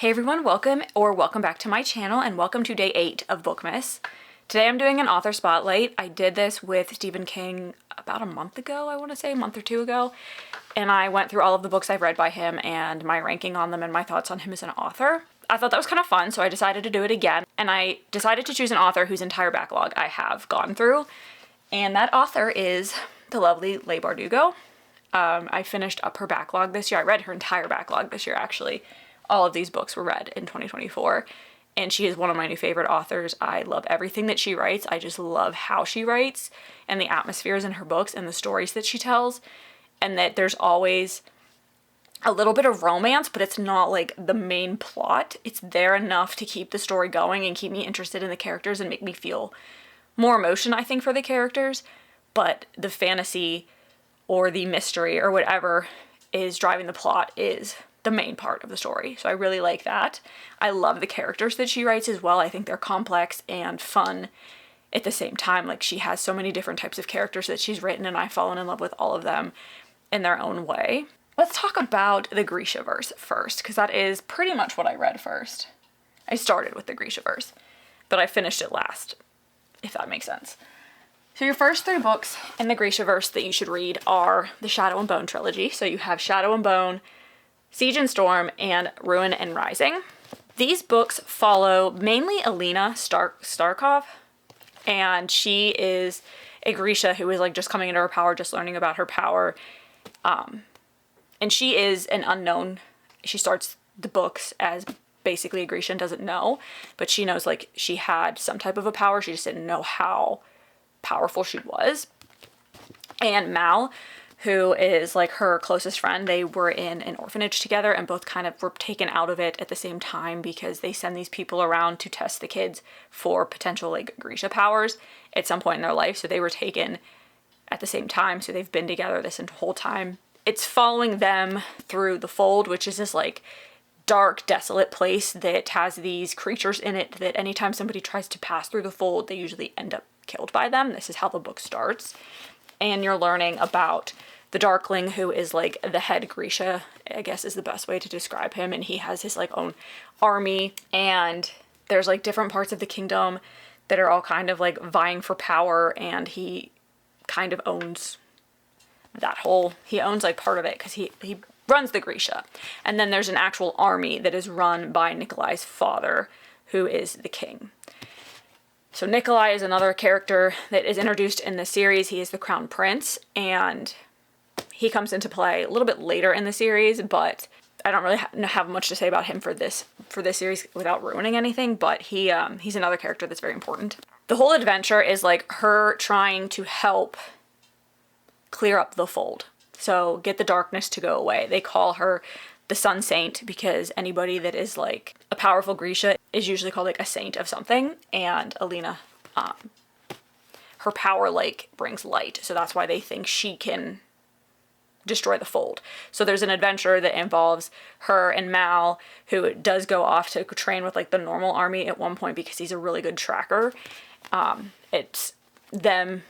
Hey everyone, welcome back to my channel and welcome to day 8 of Bookmas. Today I'm doing an author spotlight. I did this with Stephen King about a month ago, I want to say, a month or two ago. And I went through all of the books I've read by him and my ranking on them and my thoughts on him as an author. I thought that was kind of fun, so I decided to do it again. And I decided to choose an author whose entire backlog I have gone through. And that author is the lovely Leigh Bardugo. I finished up her backlog this year. I read her entire backlog this year, actually. All of these books were read in 2024, and she is one of my new favorite authors. I love everything that she writes. I just love how she writes and the atmospheres in her books and the stories that she tells, and that there's always a little bit of romance, but it's not like the main plot. It's there enough to keep the story going and keep me interested in the characters and make me feel more emotion, I think, for the characters, but the fantasy or the mystery or whatever is driving the plot is the main part of the story. So I really like that. I love the characters that she writes as well. I think they're complex and fun at the same time. Like, she has so many different types of characters that she's written, and I've fallen in love with all of them in their own way. Let's talk about the Grishaverse first, because that is pretty much what I read first. I started with the Grishaverse, but I finished it last, if that makes sense. So your first 3 books in the Grishaverse that you should read are the Shadow and Bone trilogy. So you have Shadow and Bone, Siege and Storm, and Ruin and Rising. These books follow mainly Alina Starkov, and she is a Grisha who is like just coming into her power, just learning about her power. And she is an unknown. She starts the books as basically a Grisha and doesn't know, but she knows like she had some type of a power. She just didn't know how powerful she was. And Mal, who is like her closest friend, they were in an orphanage together and both kind of were taken out of it at the same time because they send these people around to test the kids for potential like Grisha powers at some point in their life. So they were taken at the same time. So they've been together this whole time. It's following them through the Fold, which is this like dark, desolate place that has these creatures in it that anytime somebody tries to pass through the Fold, they usually end up killed by them. This is how the book starts. And you're learning about the Darkling, who is like the head Grisha, I guess is the best way to describe him. And he has his like own army, and there's like different parts of the kingdom that are all kind of like vying for power, and he kind of owns he owns like part of it because he runs the Grisha. And then there's an actual army that is run by Nikolai's father, who is the king. So Nikolai is another character that is introduced in the series. He is the crown prince, and he comes into play a little bit later in the series, but I don't really have much to say about him for this series without ruining anything, but he's another character that's very important. The whole adventure is like her trying to help clear up the Fold. So get the darkness to go away. They call her the Sun Saint because anybody that is like a powerful Grisha is usually called like a saint of something, and Alina, her power like brings light, so that's why they think she can destroy the Fold. So there's an adventure that involves her and Mal, who does go off to train with like the normal army at one point because he's a really good tracker. It's them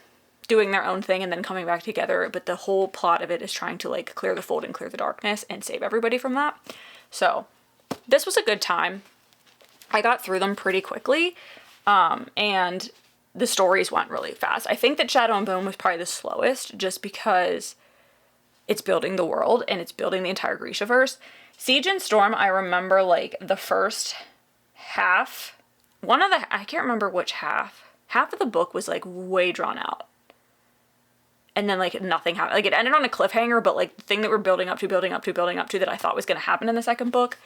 doing their own thing and then coming back together, but the whole plot of it is trying to like clear the Fold and clear the darkness and save everybody from that. So this was a good time. I got through them pretty quickly, and the stories went really fast. I think that Shadow and Bone was probably the slowest just because it's building the world and it's building the entire Grishaverse. Siege and Storm, I remember like the first half, I can't remember which half of the book was like way drawn out. And then like nothing happened. Like it ended on a cliffhanger, but like the thing that we're building up to that I thought was going to happen in the second book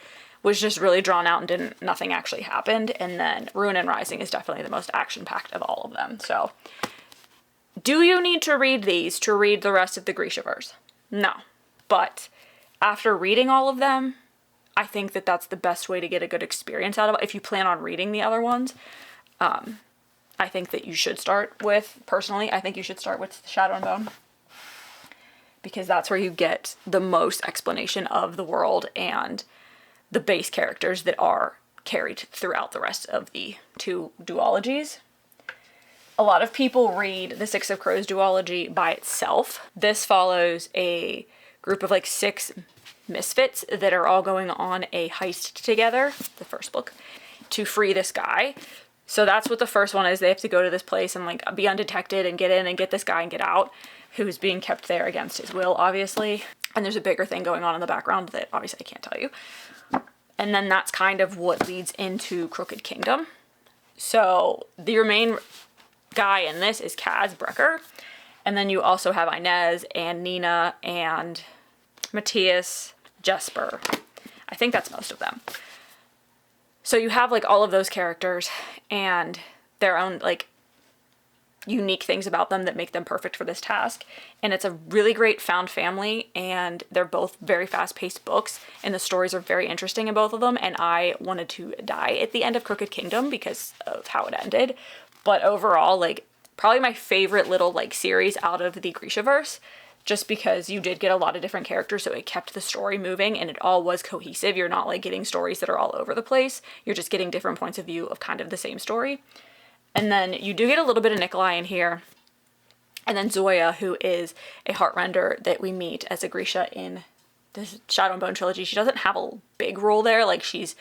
was just really drawn out and nothing actually happened. And then Ruin and Rising is definitely the most action-packed of all of them. So do you need to read these to read the rest of the Grishaverse? No. But after reading all of them, I think that that's the best way to get a good experience out of it. If you plan on reading the other ones, I think that you should start with, personally, I think you should start with Shadow and Bone, because that's where you get the most explanation of the world and the base characters that are carried throughout the rest of the 2 duologies. A lot of people read the Six of Crows duology by itself. This follows a group of like 6 misfits that are all going on a heist together, the first book, to free this guy. So that's what the first one is. They have to go to this place and like be undetected and get in and get this guy and get out, who's being kept there against his will, obviously. And there's a bigger thing going on in the background that obviously I can't tell you. And then that's kind of what leads into Crooked Kingdom. So your main guy in this is Kaz Brecker. And then you also have Inez and Nina and Matthias, Jesper. I think that's most of them. So you have like all of those characters and their own like unique things about them that make them perfect for this task. And it's a really great found family, and they're both very fast-paced books, and the stories are very interesting in both of them. And I wanted to die at the end of Crooked Kingdom because of how it ended. But overall, like, probably my favorite little like series out of the Grishaverse, just because you did get a lot of different characters, so it kept the story moving and it all was cohesive. You're not like getting stories that are all over the place. You're just getting different points of view of kind of the same story. And then you do get a little bit of Nikolai in here. And then Zoya, who is a heartrender that we meet as a Grisha in the Shadow and Bone trilogy. She doesn't have a big role there. Like, she's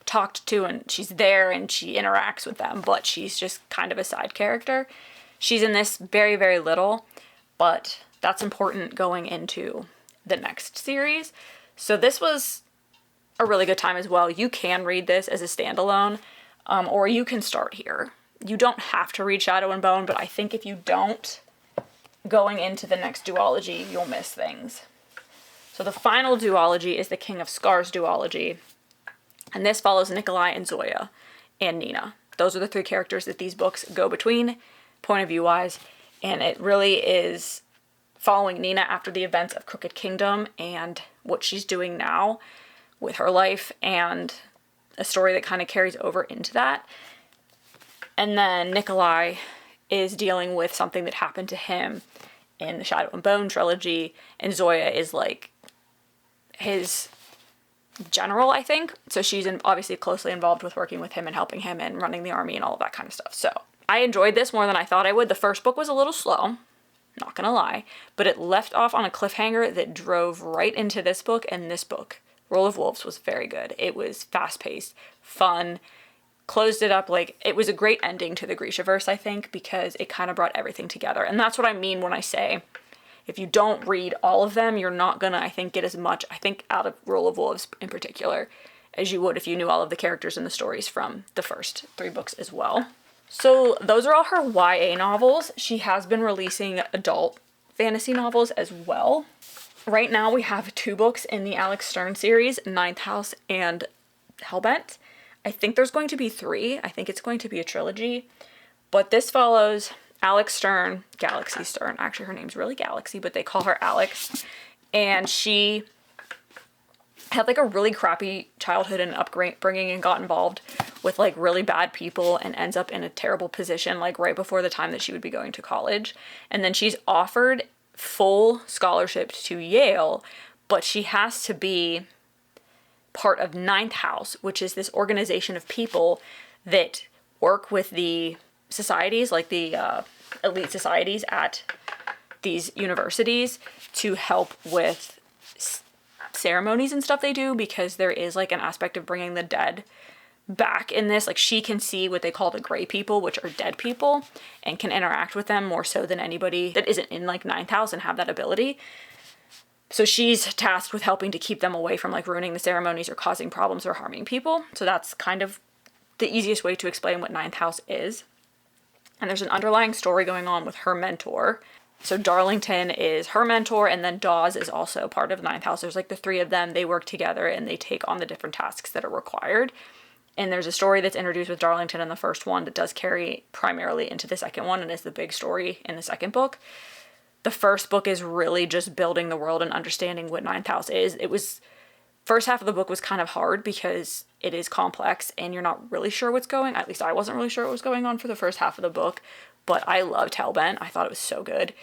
talked to and she's there and she interacts with them, but she's just kind of a side character. She's in this very, very little, but that's important going into the next series. So this was a really good time as well. You can read this as a standalone, or you can start here. You don't have to read Shadow and Bone, but I think if you don't, going into the next duology, you'll miss things. So the final duology is the King of Scars duology, and this follows Nikolai and Zoya and Nina. Those are the three characters that these books go between, point of view wise, and it really is following Nina after the events of Crooked Kingdom and what she's doing now with her life, and a story that kind of carries over into that. And then Nikolai is dealing with something that happened to him in the Shadow and Bone trilogy, and Zoya is like his general, I think. So she's obviously closely involved with working with him and helping him and running the army and all of that kind of stuff. So I enjoyed this more than I thought I would. The first book was a little slow, not gonna lie, but it left off on a cliffhanger that drove right into this book, and this book, Roll of Wolves, was very good. It was fast-paced, fun, closed it up. Like, it was a great ending to the Grishaverse, I think, because it kind of brought everything together. And that's what I mean when I say if you don't read all of them, you're not gonna, I think, get as much, I think, out of Roll of Wolves in particular, as you would if you knew all of the characters and the stories from the first three books as well. So those are all her YA novels. She has been releasing adult fantasy novels as well. Right now we have 2 books in the Alex Stern series, Ninth House and Hellbent. I think there's going to be 3. I think it's going to be a trilogy. But this follows Alex Stern, Galaxy Stern. Actually, her name's really Galaxy, but they call her Alex. And she had like a really crappy childhood and upbringing and got involved with like really bad people and ends up in a terrible position like right before the time that she would be going to college. And then she's offered full scholarship to Yale, but she has to be part of Ninth House, which is this organization of people that work with the societies, like the elite societies at these universities, to help with ceremonies and stuff they do, because there is like an aspect of bringing the dead back in this. Like, she can see what they call the gray people, which are dead people, and can interact with them more so than anybody that isn't in like Ninth House and have that ability. So she's tasked with helping to keep them away from like ruining the ceremonies or causing problems or harming people. So that's kind of the easiest way to explain what Ninth House is. And there's an underlying story going on with her mentor. So Darlington is her mentor, and then Dawes is also part of Ninth House. There's like the 3 of them. They work together and they take on the different tasks that are required. And there's a story that's introduced with Darlington in the first one that does carry primarily into the second one and is the big story in the second book. The first book is really just building the world and understanding what Ninth House is. First half of the book was kind of hard because it is complex and you're not really sure what's going, at least I wasn't really sure what was going on for the first half of the book, but I loved Hellbent. I thought it was so good.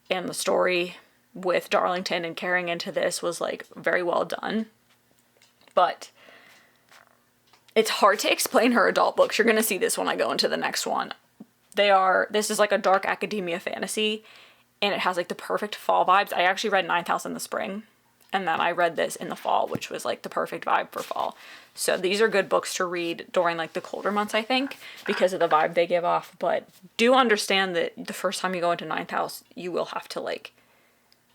And the story with Darlington and carrying into this was like very well done. But it's hard to explain her adult books. You're going to see this when I go into the next one. This is like a dark academia fantasy, and it has like the perfect fall vibes. I actually read Ninth House in the spring, And then I read this in the fall, which was like the perfect vibe for fall. So these are good books to read during like the colder months, I think, because of the vibe they give off. But do understand that the first time you go into ninth house, you will have to like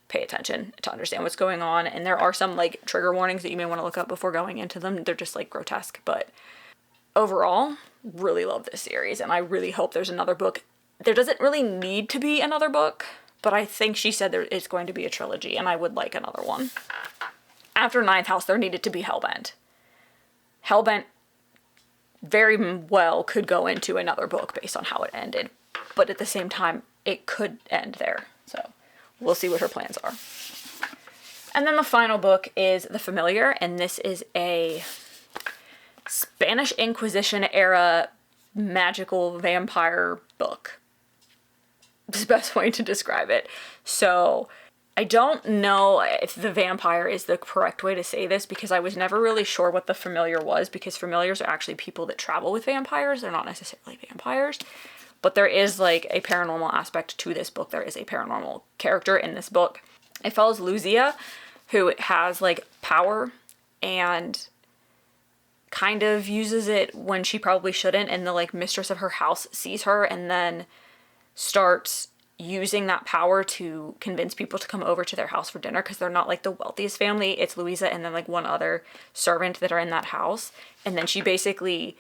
pay attention to understand what's going on. And there are some like trigger warnings that you may want to look up before going into them. They're just like grotesque. But overall, really love this series. And I really hope there's another book. There doesn't really need to be another book, but I think she said there is going to be a trilogy, and I would like another one. After ninth house, there needed to be Hellbent. Hellbent very well could go into another book based on how it ended, but at the same time, it could end there. So we'll see what her plans are. And then the final book is The Familiar, and this is a Spanish Inquisition era magical vampire book. The best way to describe it. So I don't know if the vampire is the correct way to say this, because I was never really sure what the familiar was, because familiars are actually people that travel with vampires. They're not necessarily vampires, but there is like a paranormal aspect to this book. There is a paranormal character in this book. It follows Lucia, who has like power and kind of uses it when she probably shouldn't, and the like mistress of her house sees her and then starts using that power to convince people to come over to their house for dinner, because they're not like the wealthiest family. It's Louisa and then like one other servant that are in that house. And then she basically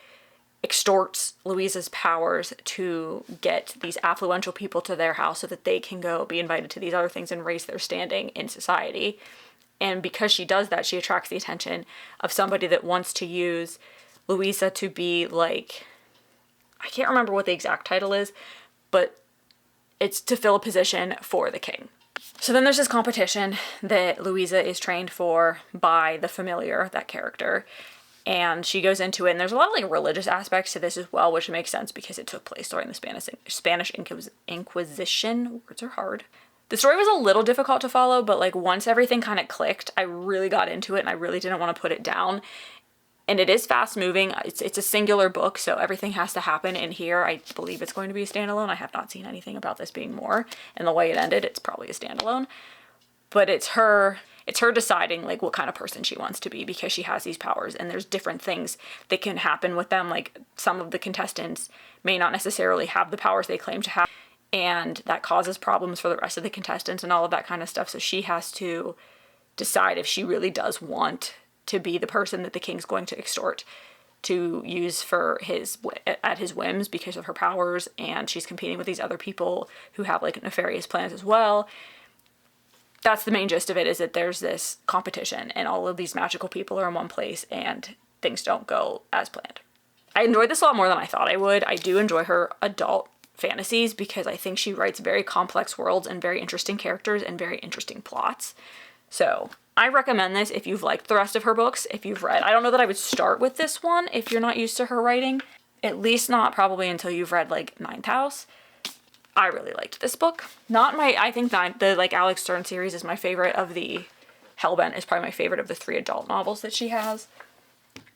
extorts Louisa's powers to get these affluential people to their house so that they can go be invited to these other things and raise their standing in society. And because she does that, she attracts the attention of somebody that wants to use Louisa to be like, I can't remember what the exact title is, but it's to fill a position for the king. So then there's this competition that Louisa is trained for by the familiar, that character, and she goes into it, and there's a lot of like religious aspects to this as well, which makes sense because it took place during the Spanish Inquisition. Words are hard. The story was a little difficult to follow, but like once everything kind of clicked, I really got into it and I really didn't want to put it down. And it is fast moving. It's a singular book, so everything has to happen in here. I believe it's going to be a standalone. I have not seen anything about this being more. And the way it ended, it's probably a standalone. But it's her deciding like what kind of person she wants to be, because she has these powers and there's different things that can happen with them. Like some of the contestants may not necessarily have the powers they claim to have, and that causes problems for the rest of the contestants and all of that kind of stuff. So she has to decide if she really does want to be the person that the king's going to extort to use for at his whims because of her powers, and she's competing with these other people who have like nefarious plans as well. That's the main gist of it, is that there's this competition and all of these magical people are in one place and things don't go as planned. I enjoyed this a lot more than I thought I would. I do enjoy her adult fantasies because I think she writes very complex worlds and very interesting characters and very interesting plots. So I recommend this if you've liked the rest of her books. If you've read, I don't know that I would start with this one if you're not used to her writing. At least not probably until you've read like Ninth House. I really liked this book. I think the like Alex Stern series is my favorite of the, Hellbent is probably my favorite of the 3 adult novels that she has.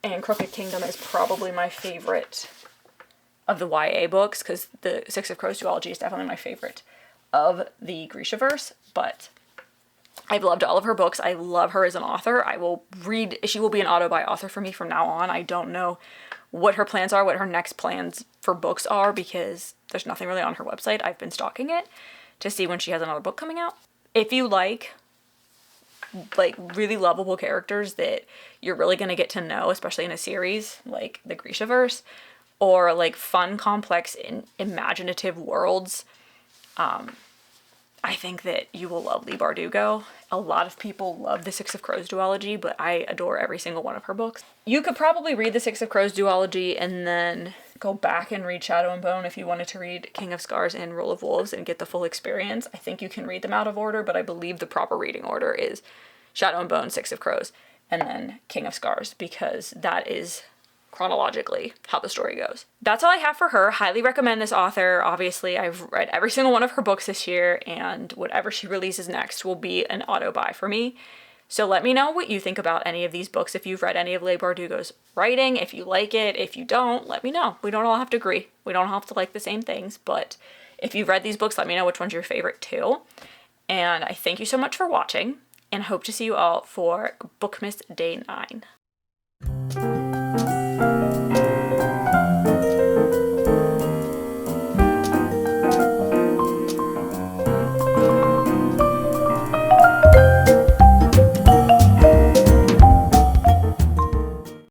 And Crooked Kingdom is probably my favorite of the YA books, because the Six of Crows duology is definitely my favorite of the Grishaverse, but I've loved all of her books. I love her as an author. She will be an auto-buy author for me from now on. I don't know what her plans are, what her next plans for books are, because there's nothing really on her website. I've been stalking it to see when she has another book coming out. If you like really lovable characters that you're really going to get to know, especially in a series like the Grishaverse, or like fun, complex, imaginative worlds, I think that you will love Leigh Bardugo. A lot of people love the Six of Crows duology, but I adore every single one of her books. You could probably read the Six of Crows duology and then go back and read Shadow and Bone if you wanted to read King of Scars and Rule of Wolves and get the full experience. I think you can read them out of order, but I believe the proper reading order is Shadow and Bone, Six of Crows, and then King of Scars, because that is chronologically how the story goes. That's all I have for her. Highly recommend this author. Obviously, I've read every single one of her books this year, and whatever she releases next will be an auto buy for me. So let me know what you think about any of these books. If you've read any of Leigh Bardugo's writing, if you like it, if you don't, let me know. We don't all have to agree. We don't all have to like the same things, but if you've read these books, let me know which one's your favorite too. And I thank you so much for watching, and hope to see you all for Bookmas Day 9.